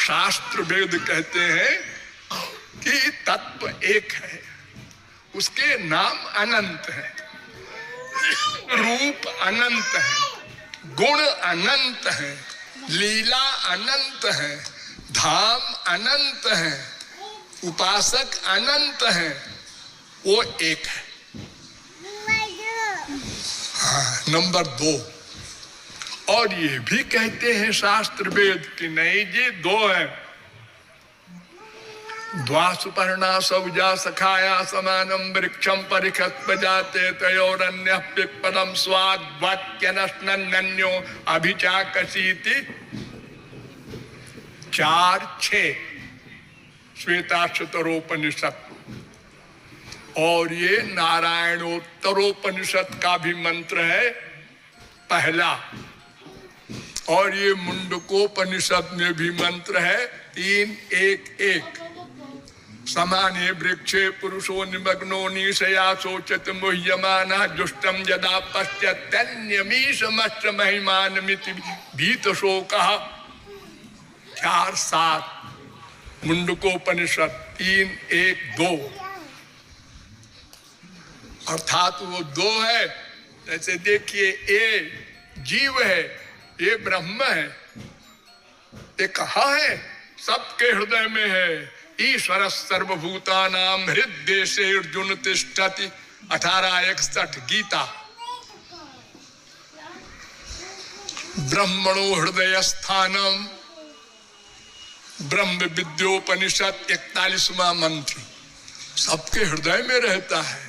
शास्त्र वेद कहते हैं कि तत्व एक है, उसके नाम अनंत है, रूप अनंत है, गुण अनंत है, लीला अनंत है, धाम अनंत है, उपासक अनंत है, वो एक है। हाँ, नंबर 2। और ये भी कहते हैं शास्त्र वेद कि नहीं जी, 2 है। द्वासुपर्णा सौजा सखाया समानम वृक्षम परिखत बजाते तयोरन्य पिप्पलम स्वाद वाक्य नन्यो अभिचाकसीति 4-6 श्वेताश्वतरोपनिषद। और ये नारायणोत्तरोपनिषद का भी मंत्र है पहला। और ये मुंडकोपनिषद में भी मंत्र है 3-1-1। समाने वृक्षे पुरुषो निमग्नो निशया शोचत मुह्यमानः जुष्टम यदा पश्यत्यन्यमीशमश्च महिमानमिति भीतशोकः 4-7 मुंडकोपनिषद 3-1-2। अर्थात वो 2 है। जैसे देखिए, ये जीव है, ये ब्रह्म है, ये कहाँ है? सबके हृदय में है। ईश्वर सर्वभूतानां हृद्देशे अर्जुन तिष्ठति 18:61 गीता। ब्रह्मणो हृदय स्थानम ब्रह्म विद्योपनिषद 41वां मंत्र। सबके हृदय में रहता है।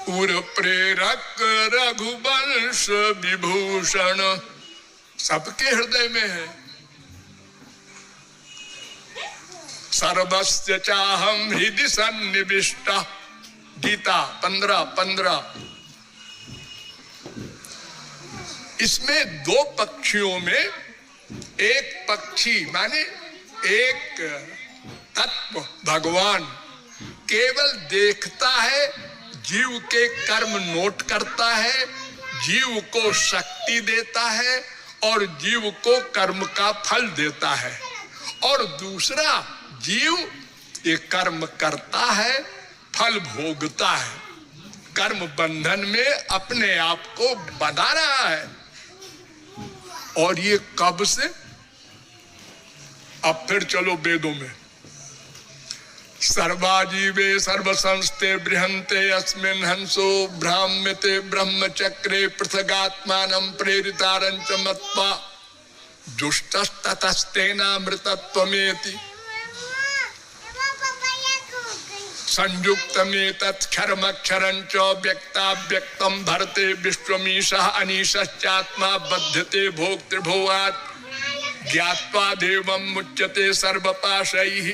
उर प्रेरक रघुवंश विभूषण सबके हृदय में है। सर्वस्य चाहम हृदि सन्निविष्ट गीता 15:15। इसमें 2 पक्षियों में एक पक्षी माने एक तत्व भगवान केवल देखता है, जीव के कर्म नोट करता है, जीव को शक्ति देता है और जीव को कर्म का फल देता है। और दूसरा जीव ये कर्म करता है, फल भोगता है, कर्म बंधन में अपने आप को बंधा रहा है। और ये कब से? अब फिर चलो वेदों में। सर्वाजीवे सर्वसंस्थे बृहन्ते अस्मिन् हंसो ब्राह्म्यते ब्रह्मचक्रे पृथगात्मानं प्रेरितारञ्च मत्वा जुष्टस्ततस्तेनामृतत्वमेति संयुक्तमेतत्क्षरमक्षरञ्च व्यक्ताव्यक्तं भरते विश्वमीशः अनीशश्चात्मा बध्यते भोक्तृभोगात् ज्ञात्वा देवं मुच्यते सर्वपाशैः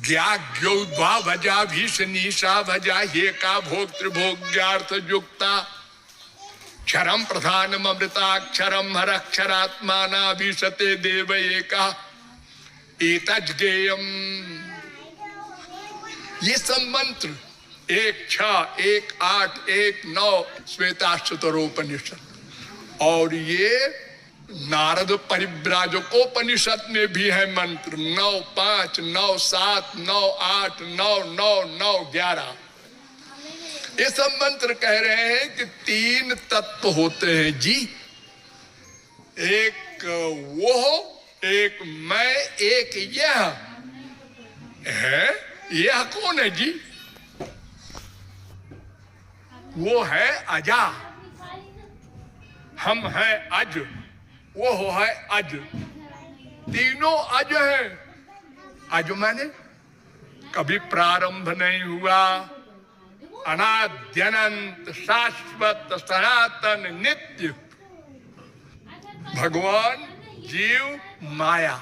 ज्ञाज्ञो द्वाभजा भीषणीशा भजा हेका भोक्तृभोग्यार्थ युक्ता क्षरम प्रधानम अमृताक्षरम हरक्षरात्मानाभीषते देव एका एतज्ञेयम्। ये सब मंत्र 1-6, 1-8, 1-9 श्वेताश्वतरोपनिषद। और ये नारद परिव्राजकोपनिषद में भी है मंत्र 9-5, 9-7, 9-8, 9-9, 9-11। ये सब मंत्र कह रहे हैं कि 3 तत्व होते हैं जी। एक वो, एक मैं, एक यह है। यह कौन है जी? वो है अजा, हम है अज, वो है अज। तीनों अज है। अज माने कभी प्रारंभ नहीं हुआ, अनाद्यनंत शाश्वत सनातन नित्य भगवान, जीव, माया।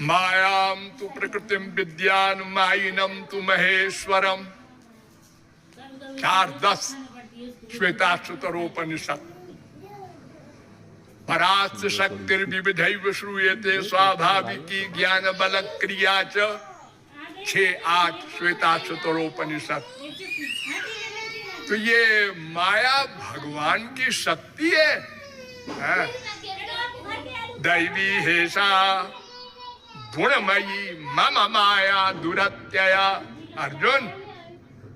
मायाम तु प्रकृतिम विद्यान मायिनम तु महेश्वरम 4:10 श्वेताश्वतरोपनिषद। परास्य शक्तिर्विविधैव श्रूयते स्वाभाविकी ज्ञान बल क्रिया च 6-8 श्वेताश्वतरोपनिषद। तो ये माया भगवान की शक्ति है। दैवी हेषा गुणमयी मम माया दुरत्यया। अर्जुन,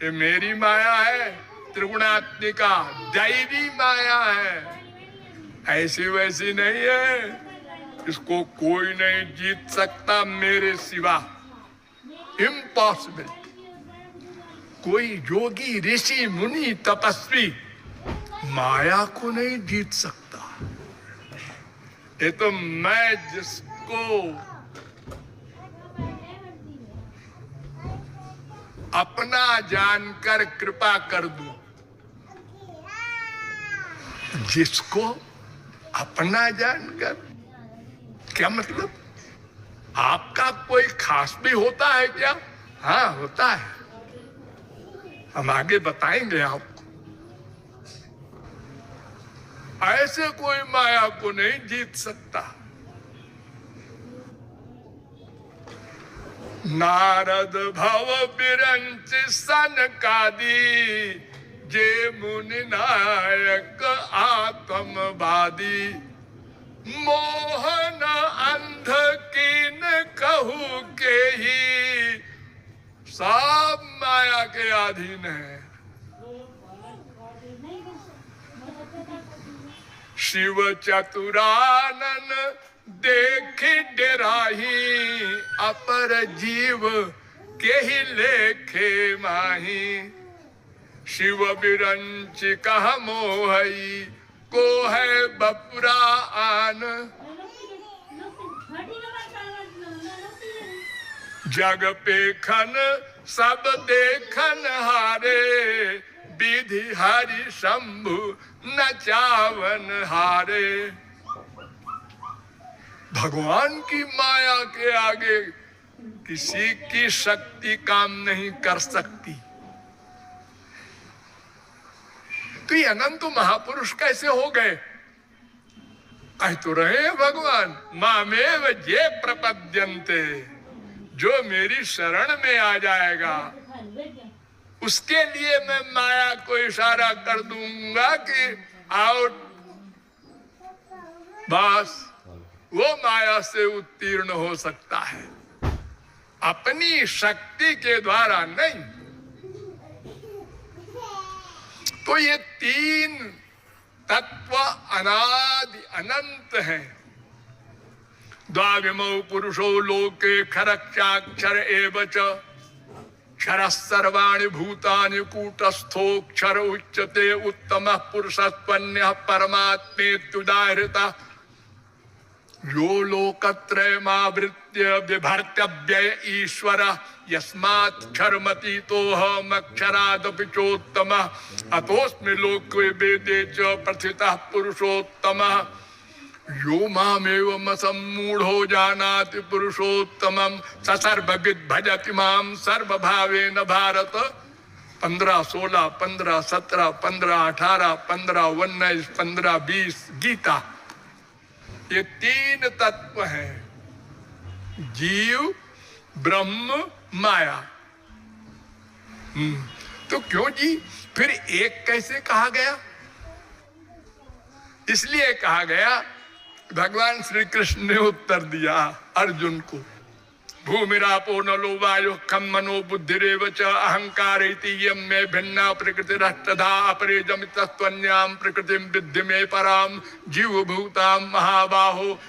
ये मेरी माया है, त्रिगुणात्मिका दैवी माया है, ऐसी वैसी नहीं है। इसको कोई नहीं जीत सकता मेरे सिवा, इम्पॉसिबल। कोई योगी ऋषि मुनि तपस्वी माया को नहीं जीत सकता। ये तो मैं जिसको अपना जानकर कृपा कर दूं, जिसको अपना जानकर, क्या मतलब? आपका कोई खास भी होता है क्या? हाँ, होता है, हम आगे बताएंगे आपको। ऐसे कोई माया को नहीं जीत सकता। नारद भव बिरंच सनकादि, जे मुनि नायक आत्मवादी। मोहन अंध कीन कहू के ही, सब माया के अधीन है। शिव चतुरानन देखी डेराही, अपर जीव के ही लेखे माही। शिव बिरंच कह मोहई, को है बपुरा आन। जग पेखन सब देखन हारे, विधि हरि शंभु नचावन हारे। भगवान की माया के आगे किसी की शक्ति काम नहीं कर सकती। तो ये अनंत महापुरुष कैसे हो गए? कह तो रहे भगवान, मामेव जे प्रपद्यन्ते, जो मेरी शरण में आ जाएगा उसके लिए मैं माया को इशारा कर दूंगा कि आओ, बस वो माया से उत्तीर्ण हो सकता है, अपनी शक्ति के द्वारा नहीं। तो ये तीन तत्व अनादि अनंत हैं। द्वाविमौ पुरुषो लोके क्षरक्षाक्षर एव च, क्षरः सर्वाणि भूतानि कूटस्थोऽक्षर उच्यते। उत्तमः पुरुषस्त्वन्यः परमात्मेत्युदाहृतः। यो लोकत्रयमावृत्य बिभर्त्यव्यय ईश्वरः, यस्मात्क्षरमतीतोऽहमक्षरादपि चोत्तमः। अतोऽस्मि लोके वेदे च प्रथितः पुरुषोत्तमः। यो मामेवम सम्मूढ़ो जानाति पुरुषोत्तमं, स सर्वविद् भजति मां सर्वभावेन भारत। 15, 16, 15, 17, 15, 18, 15, 19, 15, 20 गीता। ये तीन तत्व हैं, जीव ब्रह्म माया। तो क्यों जी फिर एक कैसे कहा गया? इसलिए कहा गया, भगवान श्री कृष्ण ने उत्तर दिया अर्जुन को, भूमिरापो नलो वायु खम मनो बुद्धिरेव च, अहंकार इति यम में भिन्ना प्रकृतिरष्टधा, अपरेजमितस्त्वन्याम प्रकृतिम विद्धि में पराम। जीव भूताम महाबाहो